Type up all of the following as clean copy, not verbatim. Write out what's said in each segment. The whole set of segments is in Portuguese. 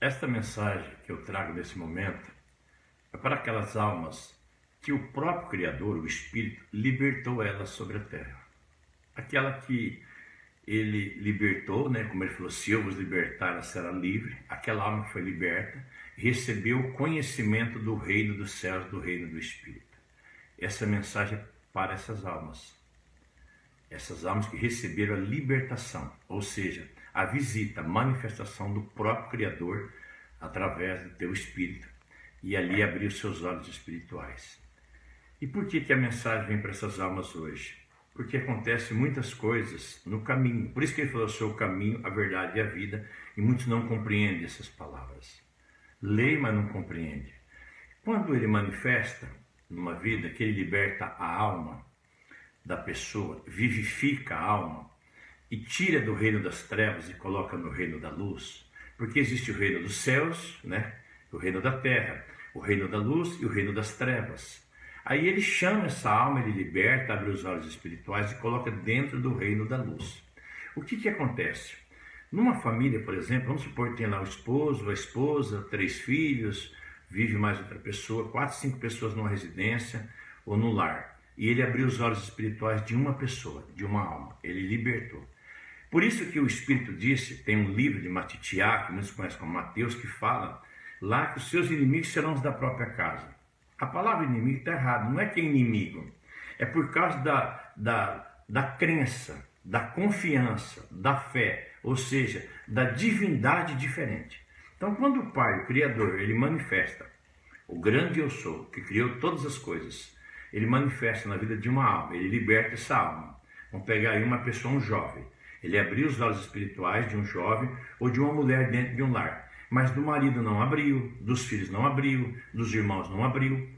Esta mensagem que eu trago nesse momento é para aquelas almas que o próprio Criador, o Espírito, libertou elas sobre a terra. Aquela que ele libertou, como ele falou, se eu vos libertar, ela será livre. Aquela alma que foi liberta recebeu o conhecimento do reino dos céus, do reino do Espírito. Essa mensagem é para essas almas que receberam a libertação, ou seja, a visita, a manifestação do próprio Criador através do teu Espírito, e ali abrir os seus olhos espirituais. E por que a mensagem vem para essas almas hoje? Porque acontecem muitas coisas no caminho. Por isso que ele falou, eu sou o caminho, a verdade e a vida, e muitos não compreendem essas palavras. Lê, mas não compreende. Quando ele manifesta numa vida que ele liberta a alma da pessoa, vivifica a alma e tira do reino das trevas e coloca no reino da luz, porque existe o reino dos céus, o reino da terra, o reino da luz e o reino das trevas. Aí ele chama essa alma, ele liberta, abre os olhos espirituais e coloca dentro do reino da luz. O que acontece? Numa família, por exemplo, vamos supor que tem lá o esposo, a esposa, 3 filhos, vive mais outra pessoa, 4, 5 pessoas numa residência ou no lar. E ele abriu os olhos espirituais de uma pessoa, de uma alma. Ele libertou. Por isso que o Espírito disse, tem um livro de Matitiá, que muitos conhecem como Mateus, que fala lá que os seus inimigos serão os da própria casa. A palavra inimigo está errada, não é que é inimigo. É por causa da crença, da confiança, da fé, ou seja, da divindade diferente. Então, quando o Pai, o Criador, ele manifesta o grande eu sou, que criou todas as coisas, ele manifesta na vida de uma alma, ele liberta essa alma. Vamos pegar aí uma pessoa, um jovem. Ele abriu os olhos espirituais de um jovem ou de uma mulher dentro de um lar. Mas do marido não abriu, dos filhos não abriu, dos irmãos não abriu.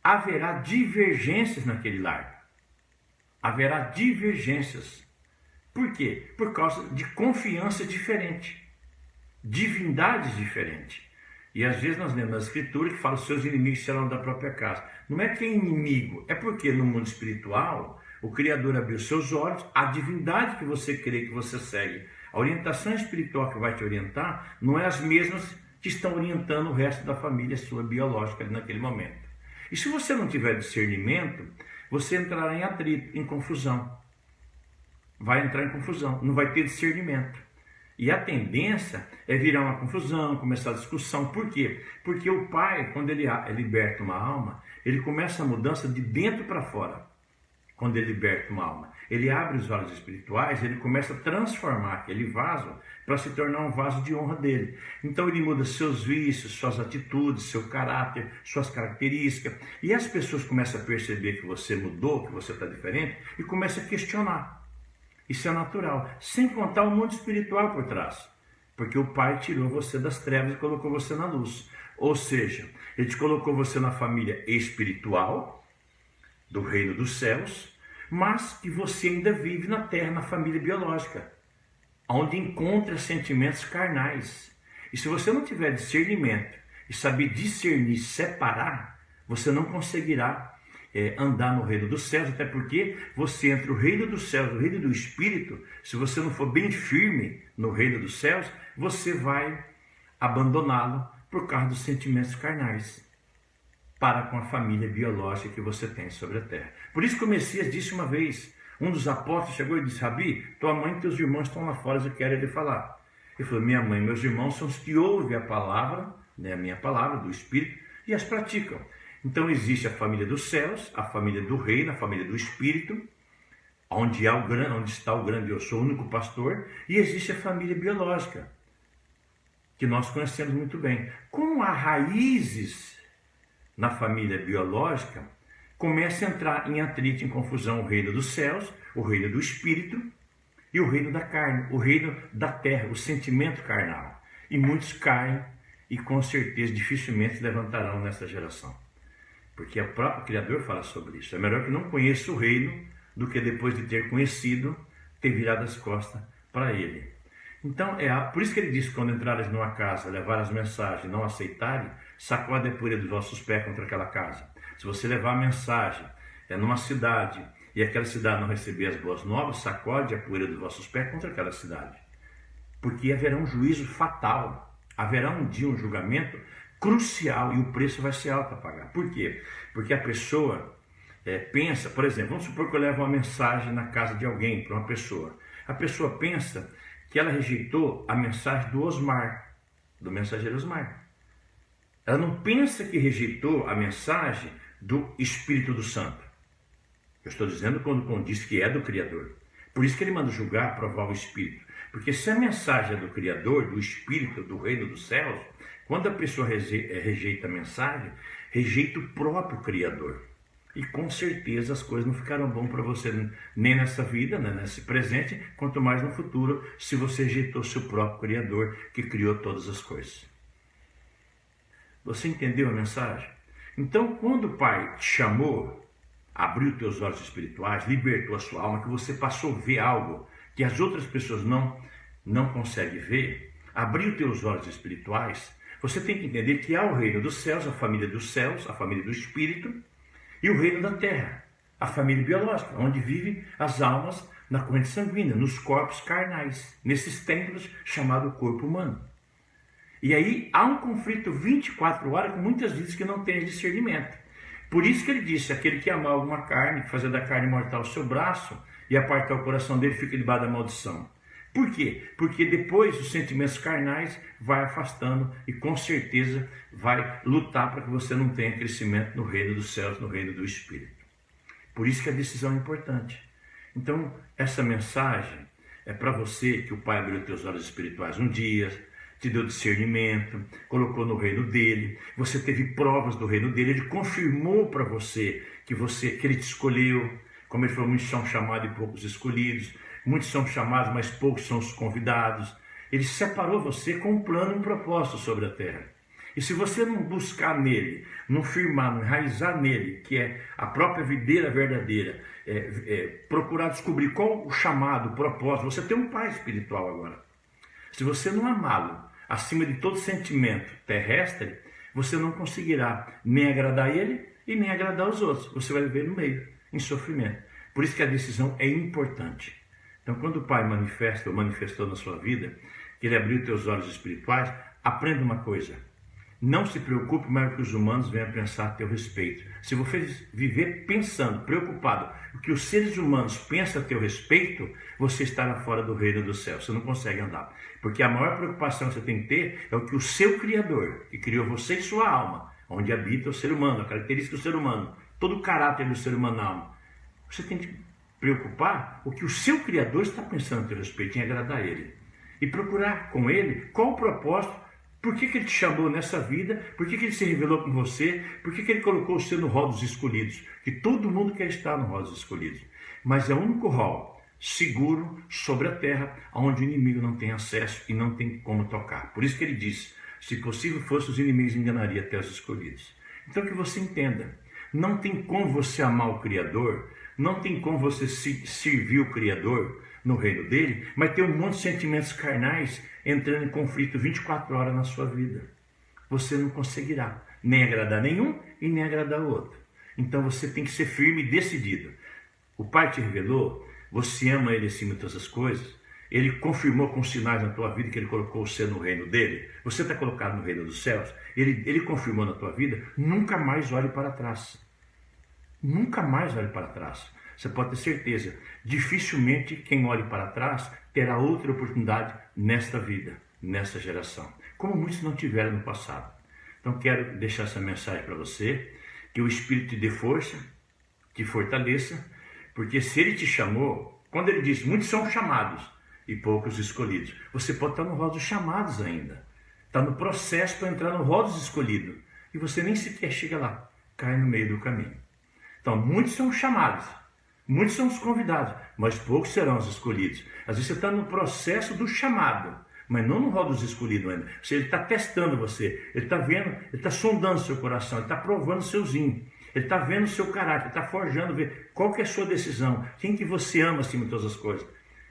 Haverá divergências naquele lar. Haverá divergências. Por quê? Por causa de confiança diferente. Divindades diferentes. E às vezes nós lemos na Escritura que fala os seus inimigos serão da própria casa. Não é que é inimigo, é porque no mundo espiritual o Criador abriu seus olhos, a divindade que você crê, que você segue, a orientação espiritual que vai te orientar, não é as mesmas que estão orientando o resto da família sua biológica naquele momento. E se você não tiver discernimento, você entrará em atrito, em confusão. Vai entrar em confusão, não vai ter discernimento. E a tendência é virar uma confusão, começar a discussão. Por quê? Porque o Pai, quando ele liberta uma alma, ele começa a mudança de dentro para fora. Quando ele liberta uma alma, ele abre os olhos espirituais, ele começa a transformar aquele vaso para se tornar um vaso de honra dele. Então ele muda seus vícios, suas atitudes, seu caráter, suas características. E as pessoas começam a perceber que você mudou, que você está diferente, e começam a questionar. Isso é natural, sem contar o mundo espiritual por trás. Porque o Pai tirou você das trevas e colocou você na luz. Ou seja, ele te colocou você na família espiritual, do reino dos céus, mas que você ainda vive na terra, na família biológica, onde encontra sentimentos carnais. E se você não tiver discernimento e saber discernir, separar, você não conseguirá andar no reino dos céus, até porque você entre o reino dos céus e o reino do Espírito, se você não for bem firme no reino dos céus, você vai abandoná-lo por causa dos sentimentos carnais, para com a família biológica que você tem sobre a terra. Por isso que o Messias disse uma vez, um dos apóstolos chegou e disse, Rabi, tua mãe e teus irmãos estão lá fora, eu quero ele falar. Ele falou, minha mãe e meus irmãos são os que ouvem a palavra, a minha palavra do Espírito, e as praticam. Então existe a família dos céus, a família do reino, a família do Espírito, onde está o grande eu sou, o único pastor, e existe a família biológica, que nós conhecemos muito bem. Como há raízes na família biológica, começa a entrar em atrito, em confusão, o reino dos céus, o reino do Espírito e o reino da carne, o reino da terra, o sentimento carnal. E muitos caem e com certeza dificilmente se levantarão nessa geração. Porque o próprio Criador fala sobre isso. É melhor que não conheça o reino do que depois de ter conhecido, ter virado as costas para ele. Então, por isso que ele diz, quando entrares numa casa, levar as mensagens e não aceitarem, sacode a poeira dos vossos pés contra aquela casa. Se você levar a mensagem numa cidade e aquela cidade não receber as boas novas, sacode a poeira dos vossos pés contra aquela cidade. Porque haverá um juízo fatal. Haverá um dia um julgamento crucial e o preço vai ser alto a pagar. Por quê? Porque a pessoa pensa, por exemplo, vamos supor que eu levo uma mensagem na casa de alguém, para uma pessoa. A pessoa pensa que ela rejeitou a mensagem do Osmar, do mensageiro Osmar. Ela não pensa que rejeitou a mensagem do Espírito do Santo. Eu estou dizendo quando diz que é do Criador. Por isso que ele manda julgar, provar o Espírito. Porque se a mensagem é do Criador, do Espírito, do Reino dos Céus, quando a pessoa rejeita a mensagem, rejeita o próprio Criador. E com certeza as coisas não ficaram bom para você, nem nessa vida, né, nesse presente, quanto mais no futuro, se você rejeitou seu próprio Criador, que criou todas as coisas. Você entendeu a mensagem? Então, quando o Pai te chamou, abriu teus olhos espirituais, libertou a sua alma, que você passou a ver algo que as outras pessoas não conseguem ver, abriu teus olhos espirituais, você tem que entender que há o reino dos céus, a família dos céus, a família do Espírito, e o reino da terra, a família biológica, onde vivem as almas na corrente sanguínea, nos corpos carnais, nesses templos chamado corpo humano. E aí há um conflito 24 horas com muitas vidas que não têm discernimento. Por isso que ele disse, aquele que amar alguma carne, que fazer da carne mortal o seu braço e apartar o coração dele, fica debaixo da maldição. Por quê? Porque depois os sentimentos carnais vai afastando e com certeza vai lutar para que você não tenha crescimento no reino dos céus, no reino do Espírito. Por isso que a decisão é importante. Então, essa mensagem é para você que o Pai abriu teus olhos espirituais um dia, te deu discernimento, colocou no reino dele, você teve provas do reino dele, ele confirmou para você que ele te escolheu, como ele falou, muitos são chamados e poucos escolhidos, muitos são chamados, mas poucos são os convidados. Ele separou você com um plano e um propósito sobre a terra. E se você não buscar nele, não firmar, não enraizar nele, que é a própria videira verdadeira, procurar descobrir qual o chamado, o propósito, você tem um pai espiritual agora. Se você não amá-lo acima de todo sentimento terrestre, você não conseguirá nem agradar ele e nem agradar os outros. Você vai viver no meio, em sofrimento. Por isso que a decisão é importante. Então, quando o Pai manifesta ou manifestou na sua vida, que ele abriu teus olhos espirituais, aprenda uma coisa. Não se preocupe mais com o que os humanos venham a pensar a teu respeito. Se você viver pensando, preocupado, o que os seres humanos pensam a teu respeito, você estará fora do reino do céu. Você não consegue andar. Porque a maior preocupação que você tem que ter é o que o seu Criador, que criou você e sua alma, onde habita o ser humano, a característica do ser humano, todo o caráter do ser humano na alma. Você tem que preocupar o que o seu Criador está pensando a teu respeito, em agradar ele. E procurar com ele qual o propósito. Por que ele te chamou nessa vida? Por que ele se revelou com você? Por que ele colocou você no rol dos escolhidos? Que todo mundo quer estar no rol dos escolhidos. Mas é o único rol seguro sobre a terra, onde o inimigo não tem acesso e não tem como tocar. Por isso que ele disse, se possível fosse, os inimigos enganariam até os escolhidos. Então que você entenda, não tem como você amar o Criador, não tem como você servir o Criador no reino dele, mas tem um monte de sentimentos carnais entrando em conflito 24 horas na sua vida. Você não conseguirá nem agradar nenhum e nem agradar o outro. Então você tem que ser firme e decidido. O Pai te revelou, você ama ele acima de todas as coisas, ele confirmou com sinais na tua vida que ele colocou você no reino dele, você está colocado no reino dos céus, ele confirmou na tua vida, nunca mais olhe para trás. Nunca mais olhe para trás. Você pode ter certeza, dificilmente quem olhe para trás terá outra oportunidade nesta vida, nesta geração, como muitos não tiveram no passado. Então quero deixar essa mensagem para você, que o Espírito te dê força, te fortaleça, porque se ele te chamou, quando ele disse, muitos são chamados e poucos escolhidos, você pode estar no rol dos chamados ainda, está no processo para entrar no rol dos escolhidos, e você nem sequer chega lá, cai no meio do caminho. Então muitos são chamados, muitos são os convidados, mas poucos serão os escolhidos. Às vezes você está no processo do chamado, mas não no rol dos escolhidos ainda. Ele está testando você, ele está vendo, ele está sondando seu coração, ele está provando seuzinho, ele está vendo o seu caráter, ele está forjando, ver qual que é a sua decisão, quem que você ama acima de todas as coisas.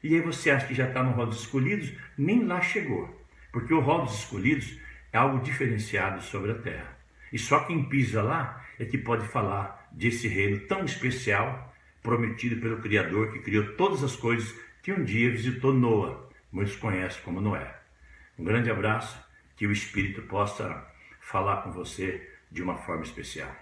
E aí você acha que já está no rol dos escolhidos, nem lá chegou. Porque o rol dos escolhidos é algo diferenciado sobre a terra. E só quem pisa lá é que pode falar desse reino tão especial, prometido pelo Criador, que criou todas as coisas, que um dia visitou Noa. Muitos conhecem como Noé. Um grande abraço, que o Espírito possa falar com você de uma forma especial.